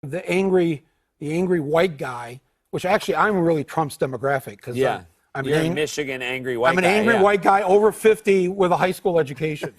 the angry white guy, which actually I'm really Trump's demographic because I'm an Michigan angry white guy. I'm an angry white guy over 50 with a high school education.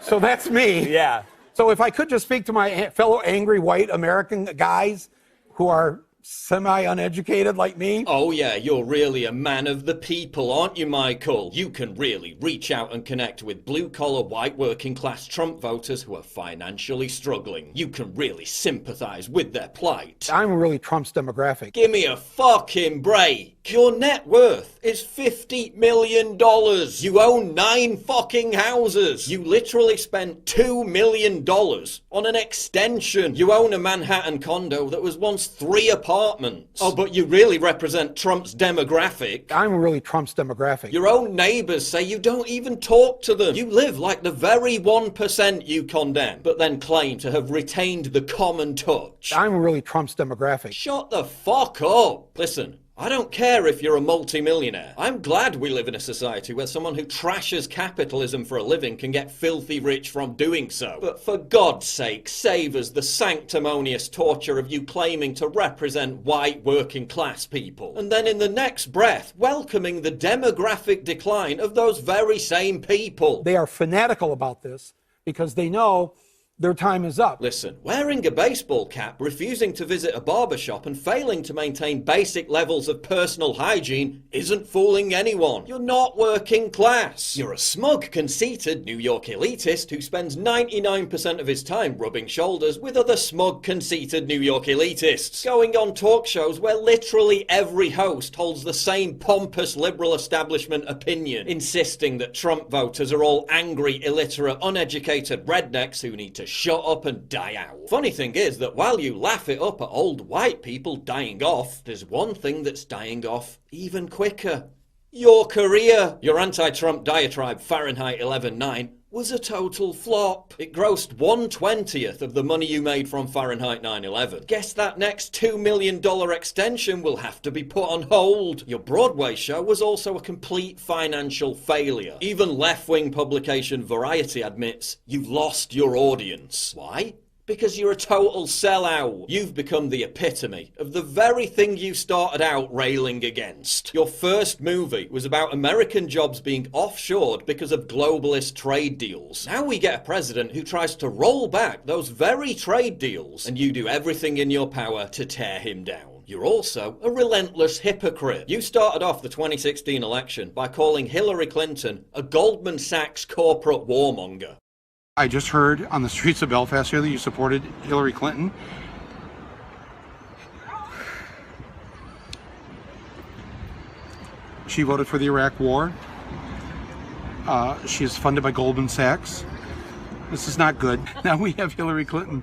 So that's me. Yeah. So if I could just speak to my fellow angry white American guys who are semi-uneducated like me. Oh yeah, you're really a man of the people, aren't you, Michael? You can really reach out and connect with blue-collar, white, working-class Trump voters who are financially struggling. You can really sympathize with their plight. I'm really Trump's demographic. Give me a fucking break. Your net worth is $50 million. You own 9 fucking houses. You literally spent $2 million on an extension. You own a Manhattan condo that was once 3 apartments. Oh, but you really represent Trump's demographic. I'm really Trump's demographic. Your own neighbors say you don't even talk to them. You live like the very 1% you condemn, but then claim to have retained the common touch. I'm really Trump's demographic. Shut the fuck up. Listen. I don't care if you're a multimillionaire. I'm glad we live in a society where someone who trashes capitalism for a living can get filthy rich from doing so. But for God's sake, save us the sanctimonious torture of you claiming to represent white working class people. And then in the next breath, welcoming the demographic decline of those very same people. They are fanatical about this because they know their time is up. Listen, wearing a baseball cap, refusing to visit a barbershop, and failing to maintain basic levels of personal hygiene isn't fooling anyone. You're not working class. You're a smug, conceited New York elitist who spends 99% of his time rubbing shoulders with other smug, conceited New York elitists, going on talk shows where literally every host holds the same pompous liberal establishment opinion, insisting that Trump voters are all angry, illiterate, uneducated rednecks who need to shut up and die out. Funny thing is that while you laugh it up at old white people dying off, there's one thing that's dying off even quicker. Your career. Your anti-Trump diatribe Fahrenheit 11.9 was a total flop. It grossed 1/20th of the money you made from Fahrenheit 9/11. Guess that next $2 million extension will have to be put on hold. Your Broadway show was also a complete financial failure. Even left-wing publication Variety admits you've lost your audience. Why? Because you're a total sellout. You've become the epitome of the very thing you started out railing against. Your first movie was about American jobs being offshored because of globalist trade deals. Now we get a president who tries to roll back those very trade deals, and you do everything in your power to tear him down. You're also a relentless hypocrite. You started off the 2016 election by calling Hillary Clinton a Goldman Sachs corporate warmonger. I just heard on the streets of Belfast here that you supported Hillary Clinton. She voted for the Iraq War. She is funded by Goldman Sachs. This is not good. Now we have Hillary Clinton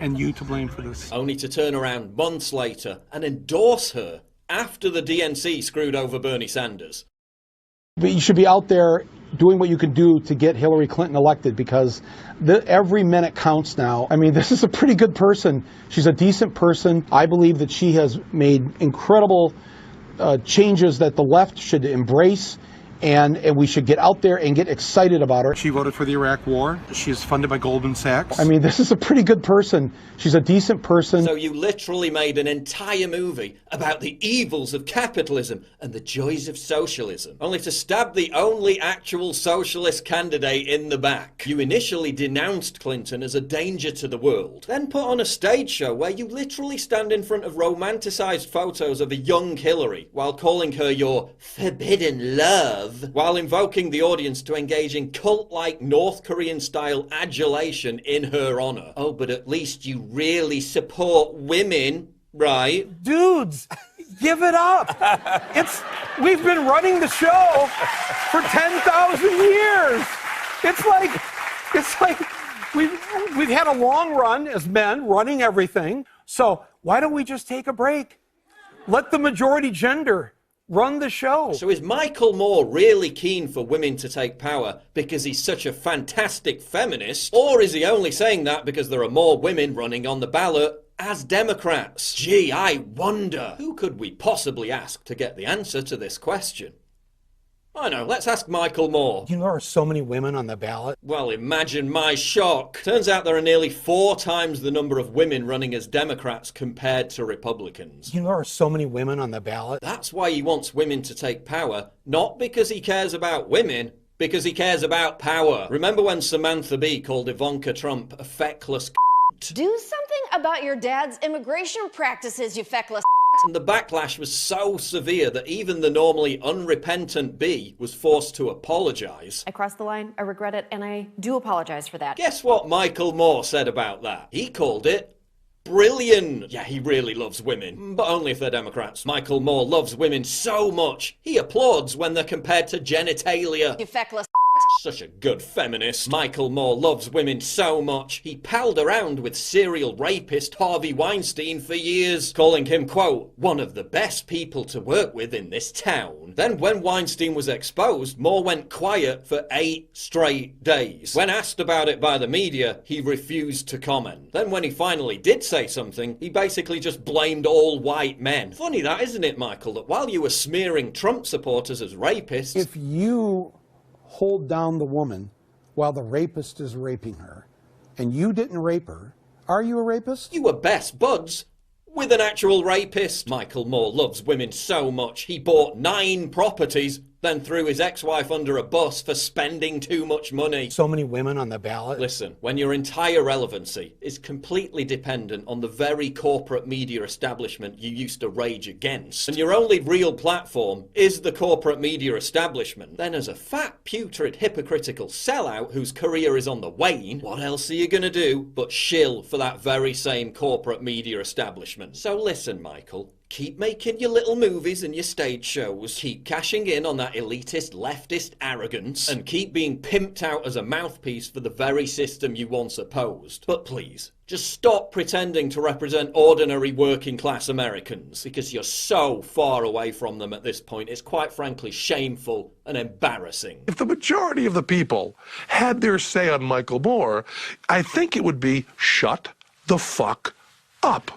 and you to blame for this. Only to turn around months later and endorse her after the DNC screwed over Bernie Sanders. But you should be out there doing what you can do to get Hillary Clinton elected because every minute counts now. I mean, this is a pretty good person. She's a decent person. I believe that she has made incredible changes that the left should embrace. And we should get out there and get excited about her. She voted for the Iraq War. She is funded by Goldman Sachs. I mean, this is a pretty good person. She's a decent person. So you literally made an entire movie about the evils of capitalism and the joys of socialism, only to stab the only actual socialist candidate in the back. You initially denounced Clinton as a danger to the world, then put on a stage show where you literally stand in front of romanticized photos of a young Hillary while calling her your forbidden love, while invoking the audience to engage in cult-like North Korean-style adulation in her honor. Oh, but at least you really support women, right? Dudes, Give it up. We've been running the show for 10,000 years. It's like we've had a long run as men running everything. So why don't we just take a break? Let the majority gender run the show. So is Michael Moore really keen for women to take power because he's such a fantastic feminist? Or is he only saying that because there are more women running on the ballot as Democrats? Gee, I wonder. Who could we possibly ask to get the answer to this question? I know, let's ask Michael Moore. You know there are so many women on the ballot? Well, imagine my shock. Turns out there are nearly 4 times the number of women running as Democrats compared to Republicans. You know there are so many women on the ballot? That's why he wants women to take power, not because he cares about women, because he cares about power. Remember when Samantha Bee called Ivanka Trump a feckless Do something about your dad's immigration practices, you feckless. And the backlash was so severe that even the normally unrepentant Bee was forced to apologise. I crossed the line, I regret it, and I do apologize for that. Guess what Michael Moore said about that? He called it brilliant. Yeah, he really loves women, but only if they're Democrats. Michael Moore loves women so much, he applauds when they're compared to genitalia. You feckless. Such a good feminist. Michael Moore loves women so much, he palled around with serial rapist Harvey Weinstein for years, calling him, quote, one of the best people to work with in this town. Then when Weinstein was exposed, Moore went quiet for 8 straight days. When asked about it by the media, he refused to comment. Then when he finally did say something, he basically just blamed all white men. Funny that, isn't it, Michael, that while you were smearing Trump supporters as rapists... If you hold down the woman while the rapist is raping her, and you didn't rape her, are you a rapist? You were best buds with an actual rapist. Michael Moore loves women so much, he bought 9 properties, then threw his ex-wife under a bus for spending too much money. So many women on the ballot? Listen, when your entire relevancy is completely dependent on the very corporate media establishment you used to rage against, and your only real platform is the corporate media establishment, then as a fat, putrid, hypocritical sellout whose career is on the wane, what else are you gonna do but shill for that very same corporate media establishment? So listen, Michael, keep making your little movies and your stage shows, keep cashing in on that elitist, leftist arrogance, and keep being pimped out as a mouthpiece for the very system you once opposed. But please, just stop pretending to represent ordinary working class Americans, because you're so far away from them at this point, it's quite frankly shameful and embarrassing. If the majority of the people had their say on Michael Moore, I think it would be shut the fuck up.